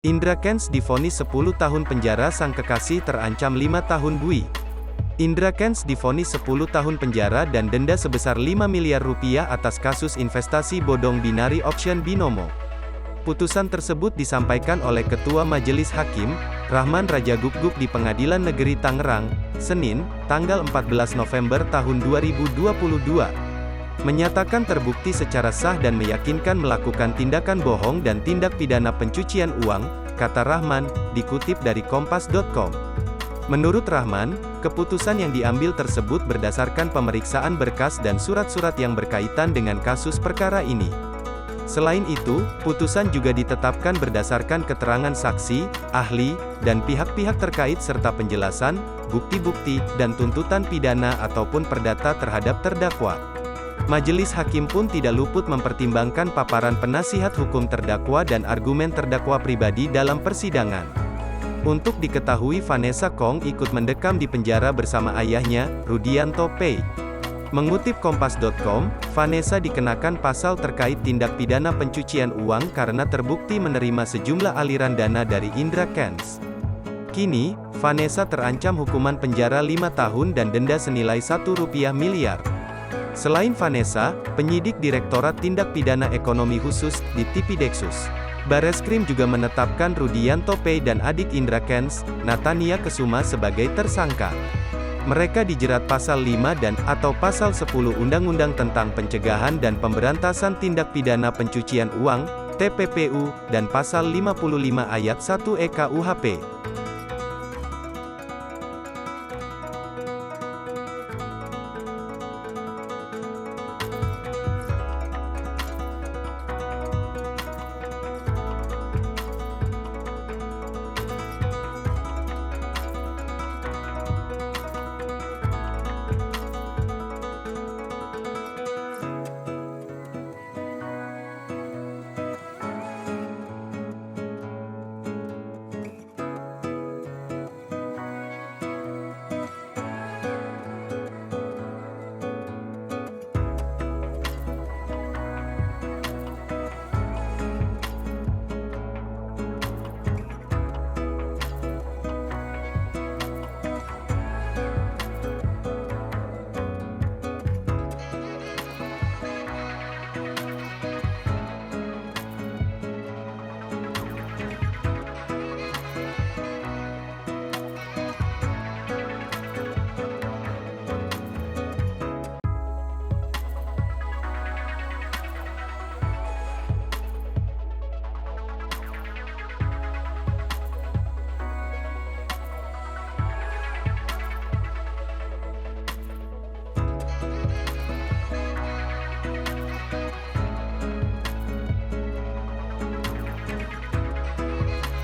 Indra Kents divonis 10 tahun penjara, sang kekasih terancam 5 tahun bui. Indra Kents divonis 10 tahun penjara dan denda sebesar 5 miliar rupiah atas kasus investasi bodong binary option binomo. Putusan tersebut disampaikan oleh Ketua Majelis Hakim, Rahman Raja Guguk di Pengadilan Negeri Tangerang, Senin, tanggal 14 November tahun 2022. Menyatakan terbukti secara sah dan meyakinkan melakukan tindakan bohong dan tindak pidana pencucian uang, kata Rahman, dikutip dari kompas.com. Menurut Rahman, keputusan yang diambil tersebut berdasarkan pemeriksaan berkas dan surat-surat yang berkaitan dengan kasus perkara ini. Selain itu, putusan juga ditetapkan berdasarkan keterangan saksi, ahli, dan pihak-pihak terkait serta penjelasan, bukti-bukti, dan tuntutan pidana ataupun perdata terhadap terdakwa. Majelis Hakim pun tidak luput mempertimbangkan paparan penasihat hukum terdakwa dan argumen terdakwa pribadi dalam persidangan. Untuk diketahui, Vanessa Kong ikut mendekam di penjara bersama ayahnya, Rudianto Pei. Mengutip kompas.com, Vanessa dikenakan pasal terkait tindak pidana pencucian uang karena terbukti menerima sejumlah aliran dana dari Indra Kents. Kini, Vanessa terancam hukuman penjara 5 tahun dan denda senilai Rp1 miliar. Selain Vanessa, penyidik Direktorat Tindak Pidana Ekonomi Khusus, di Tipideksus Bareskrim juga menetapkan Rudianto Pei dan adik Indra Kents, Natania Kesuma sebagai tersangka. Mereka dijerat pasal 5 dan atau pasal 10 Undang-Undang tentang Pencegahan dan Pemberantasan Tindak Pidana Pencucian Uang, TPPU, dan pasal 55 ayat 1 EKUHP.